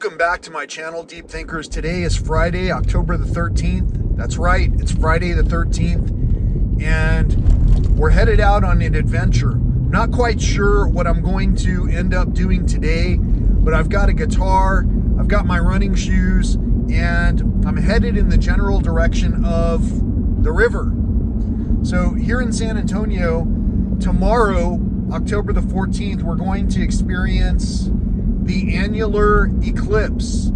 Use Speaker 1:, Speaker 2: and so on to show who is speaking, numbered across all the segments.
Speaker 1: Welcome back to my channel, Deep Thinkers. Today is Friday, October the 13th. That's right, it's Friday the 13th, and we're headed out on an adventure. I'm not quite sure what I'm going to end up doing today, but I've got a guitar, I've got my running shoes, and I'm headed in the general direction of the river. So here in San Antonio, tomorrow, October the 14th, we're going to experience the annular eclipse.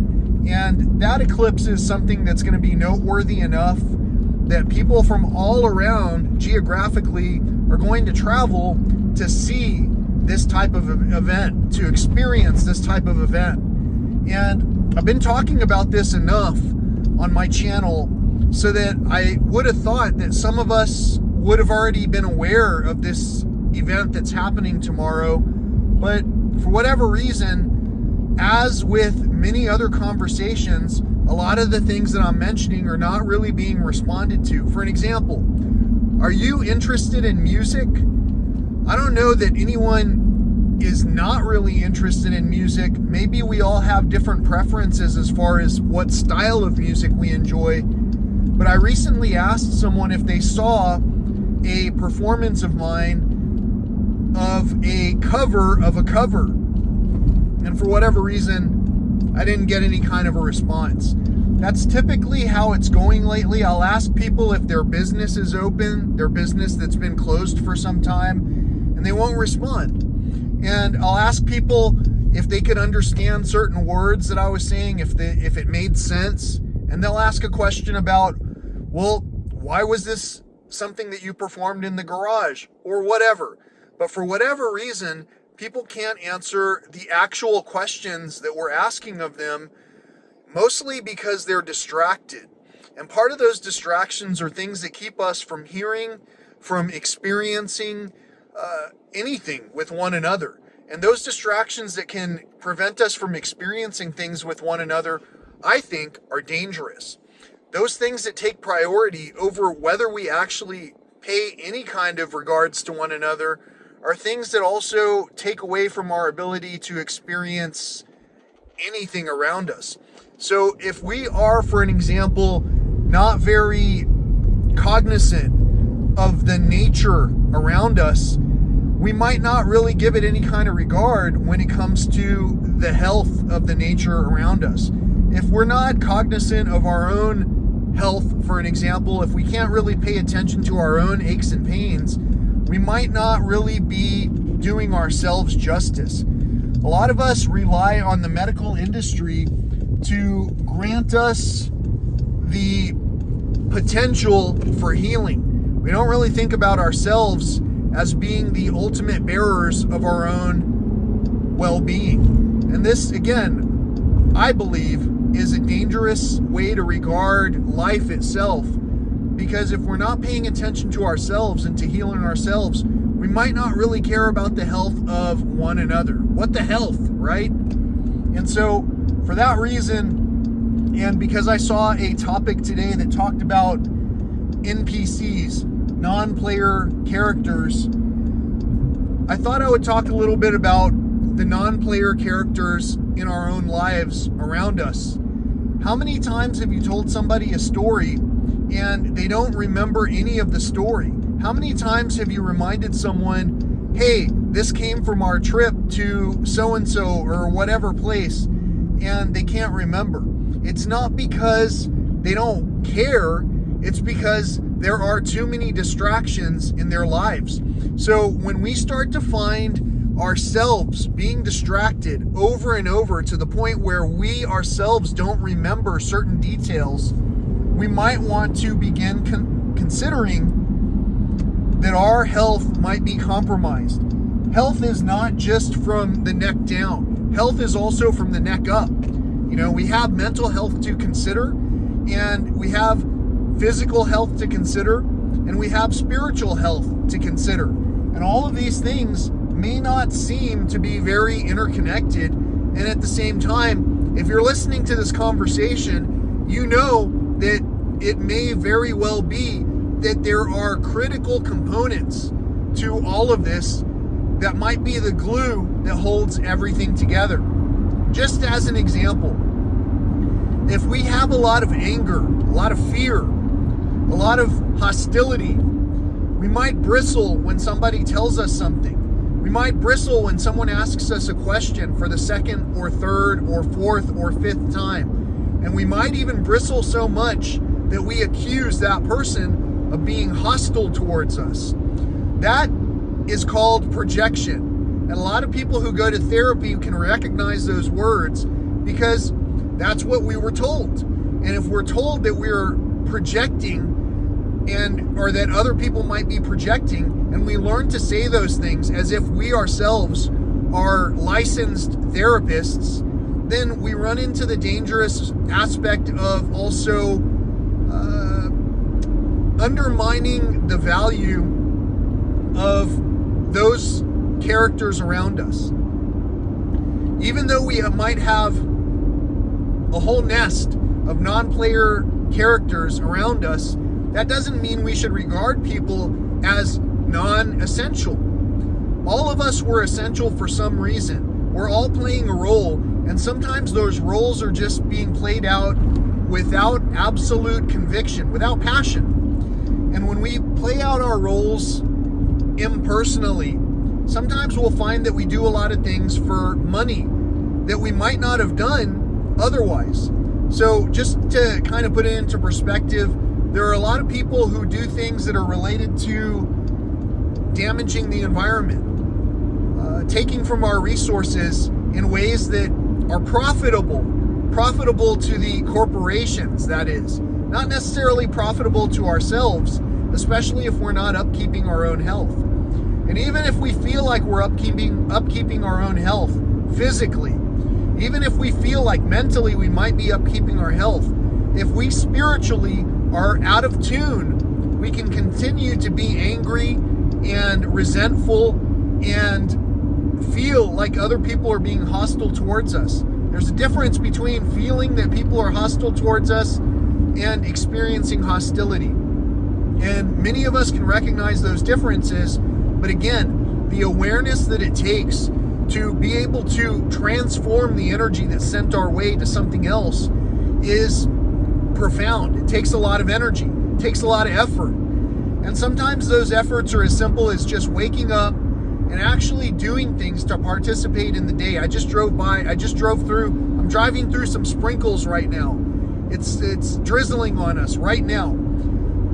Speaker 1: And that eclipse is something that's going to be noteworthy enough that people from all around geographically are going to travel to see this type of event, to experience this type of event. And I've been talking about this enough on my channel so that I would have thought that some of us would have already been aware of this event that's happening tomorrow. But for whatever reason, as with many other conversations, a lot of the things that I'm mentioning are not really being responded to. For an example, are you interested in music? I don't know that anyone is not really interested in music. Maybe we all have different preferences as far as what style of music we enjoy. But I recently asked someone if they saw a performance of mine of a cover of a cover. And for whatever reason, I didn't get any kind of a response. That's typically how it's going lately. I'll ask people if their business is open, their business that's been closed for some time, and they won't respond. And I'll ask people if they could understand certain words that I was saying, if it made sense. And they'll ask a question about, well, why was this something that you performed in the garage or whatever? But for whatever reason, people can't answer the actual questions that we're asking of them, mostly because they're distracted. And part of those distractions are things that keep us from hearing, from experiencing anything with one another. And those distractions that can prevent us from experiencing things with one another, I think, are dangerous. Those things that take priority over whether we actually pay any kind of regards to one another are things that also take away from our ability to experience anything around us. So if we are, for an example, not very cognizant of the nature around us, we might not really give it any kind of regard when it comes to the health of the nature around us. If we're not cognizant of our own health, for an example, if we can't really pay attention to our own aches and pains, we might not really be doing ourselves justice. A lot of us rely on the medical industry to grant us the potential for healing. We don't really think about ourselves as being the ultimate bearers of our own well-being. And this, again, I believe, is a dangerous way to regard life itself. Because if we're not paying attention to ourselves and to healing ourselves, we might not really care about the health of one another. What the health, right? And so for that reason, and because I saw a topic today that talked about NPCs, non-player characters, I thought I would talk a little bit about the non-player characters in our own lives around us. How many times have you told somebody a story and they don't remember any of the story? How many times have you reminded someone, hey, this came from our trip to so-and-so or whatever place, and they can't remember? It's not because they don't care, it's because there are too many distractions in their lives. So when we start to find ourselves being distracted over and over to the point where we ourselves don't remember certain details, we might want to begin considering that our health might be compromised. Health is not just from the neck down. Health is also from the neck up. You know, we have mental health to consider, and we have physical health to consider, and we have spiritual health to consider. And all of these things may not seem to be very interconnected. And at the same time, if you're listening to this conversation, you know that it may very well be that there are critical components to all of this that might be the glue that holds everything together. just as an example, if we have a lot of anger, a lot of fear, a lot of hostility, we might bristle when somebody tells us something. We might bristle when someone asks us a question for the second or third or fourth or fifth time. And we might even bristle so much that we accuse that person of being hostile towards us. That is called projection. And a lot of people who go to therapy can recognize those words because that's what we were told. And if we're told that we're projecting or that other people might be projecting, and we learn to say those things as if we ourselves are licensed therapists, then we run into the dangerous aspect of also undermining the value of those characters around us. Even though we might have a whole nest of non-player characters around us, that doesn't mean we should regard people as non-essential. All of us were essential for some reason. We're all playing a role, and sometimes those roles are just being played out without absolute conviction, without passion. And when we play out our roles impersonally, sometimes we'll find that we do a lot of things for money that we might not have done otherwise. So just to kind of put it into perspective, there are a lot of people who do things that are related to damaging the environment, taking from our resources in ways that are profitable to the corporations, that is. Not necessarily profitable to ourselves, especially if we're not upkeeping our own health. And even if we feel like we're upkeeping our own health physically, even if we feel like mentally we might be upkeeping our health, if we spiritually are out of tune, we can continue to be angry and resentful and feel like other people are being hostile towards us. There's a difference between feeling that people are hostile towards us and experiencing hostility. And many of us can recognize those differences, but again, the awareness that it takes to be able to transform the energy that's sent our way to something else is profound. It takes a lot of energy, it takes a lot of effort. And sometimes those efforts are as simple as just waking up and actually doing things to participate in the day. I'm driving through some sprinkles right now. It's drizzling on us right now.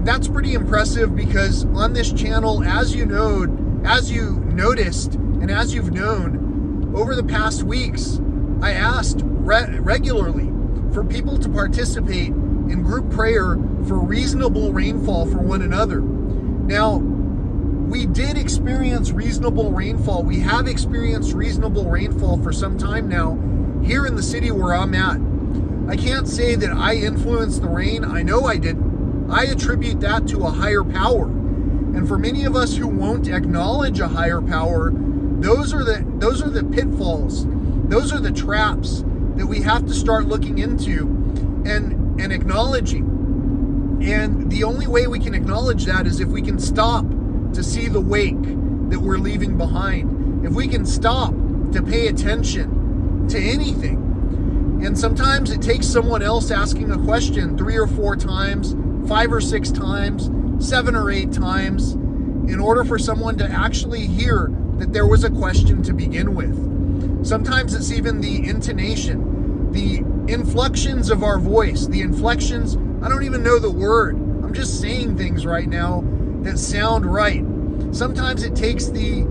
Speaker 1: That's pretty impressive because on this channel, as you noticed, and as you've known, over the past weeks, I asked regularly for people to participate in group prayer for reasonable rainfall for one another. Now, we did experience reasonable rainfall. We have experienced reasonable rainfall for some time now here in the city where I'm at. I can't say that I influenced the rain. I know I didn't. I attribute that to a higher power. And for many of us who won't acknowledge a higher power, those are the pitfalls. Those are the traps that we have to start looking into and acknowledging. And the only way we can acknowledge that is if we can stop to see the wake that we're leaving behind. If we can stop to pay attention to anything. And sometimes it takes someone else asking a question 3 or 4 times, 5 or 6 times, 7 or 8 times, in order for someone to actually hear that there was a question to begin with. Sometimes it's even the intonation, the inflections of our voice, the inflections. I don't even know the word. I'm just saying things right now that sound right. Sometimes it takes the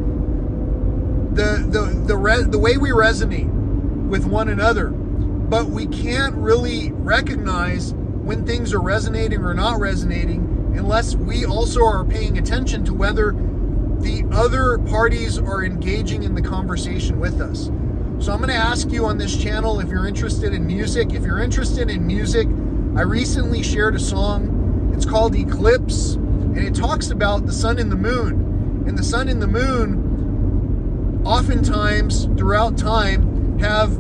Speaker 1: way we resonate with one another, but we can't really recognize when things are resonating or not resonating unless we also are paying attention to whether the other parties are engaging in the conversation with us. So I'm going to ask you on this channel if you're interested in music. If you're interested in music, I recently shared a song. It's called Eclipse, and it talks about the sun and the moon. And the sun and the moon, oftentimes throughout time, have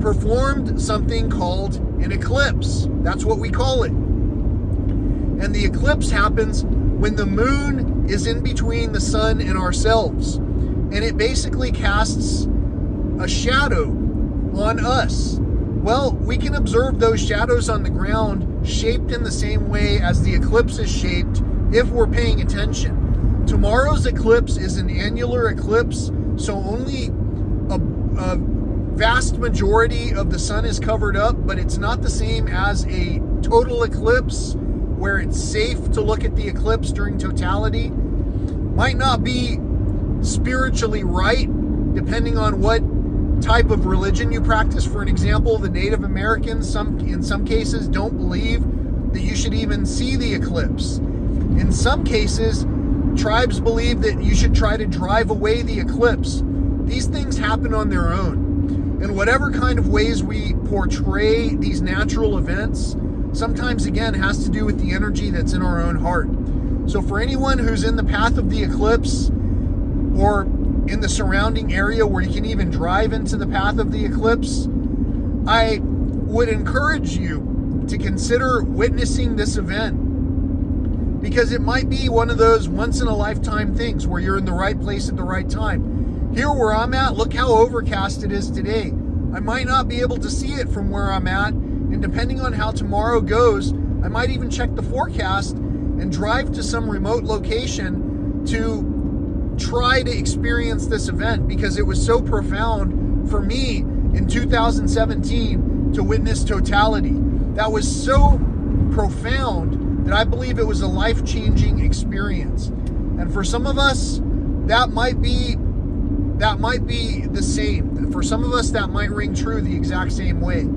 Speaker 1: performed something called an eclipse. That's what we call it. And the eclipse happens when the moon is in between the sun and ourselves. And it basically casts a shadow on us? Well, we can observe those shadows on the ground shaped in the same way as the eclipse is shaped if we're paying attention. Tomorrow's eclipse is an annular eclipse, so only a vast majority of the sun is covered up, but it's not the same as a total eclipse where it's safe to look at the eclipse during totality. Might not be spiritually right, depending on what type of religion you practice. For an example, the Native Americans, in some cases, don't believe that you should even see the eclipse. In some cases, tribes believe that you should try to drive away the eclipse. These things happen on their own. And whatever kind of ways we portray these natural events, sometimes, again, has to do with the energy that's in our own heart. So for anyone who's in the path of the eclipse, or in the surrounding area where you can even drive into the path of the eclipse, I would encourage you to consider witnessing this event, because it might be one of those once-in-a-lifetime things where you're in the right place at the right time. Here where I'm at, look how overcast it is today. I might not be able to see it from where I'm at, and depending on how tomorrow goes, I might even check the forecast and drive to some remote location to try to experience this event, because it was so profound for me in 2017 to witness totality. That was so profound that I believe it was a life-changing experience. And for some of us, that might be the same. For some of us, that might ring true the exact same way.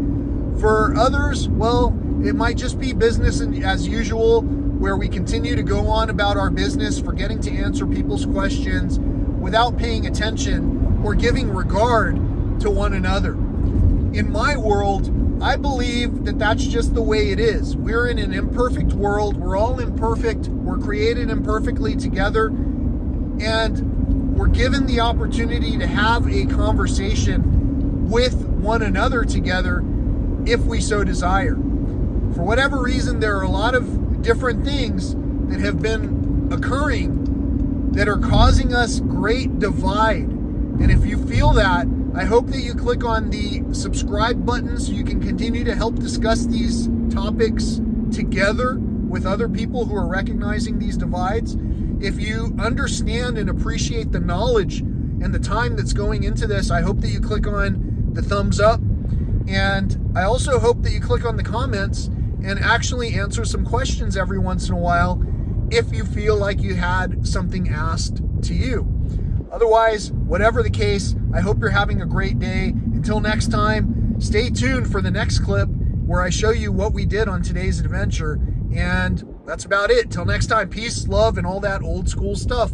Speaker 1: For others, well, it might just be business as usual, where we continue to go on about our business, forgetting to answer people's questions without paying attention or giving regard to one another. In my world, I believe that that's just the way it is. We're in an imperfect world. We're all imperfect. We're created imperfectly together. And we're given the opportunity to have a conversation with one another together if we so desire. For whatever reason, there are a lot of different things that have been occurring that are causing us great divide. And if you feel that, I hope that you click on the subscribe button so you can continue to help discuss these topics together with other people who are recognizing these divides. If you understand and appreciate the knowledge and the time that's going into this, I hope that you click on the thumbs up. And I also hope that you click on the comments and actually answer some questions every once in a while if you feel like you had something asked to you. Otherwise, whatever the case, I hope you're having a great day. Until next time, stay tuned for the next clip where I show you what we did on today's adventure. And that's about it. Till next time, peace, love, and all that old school stuff.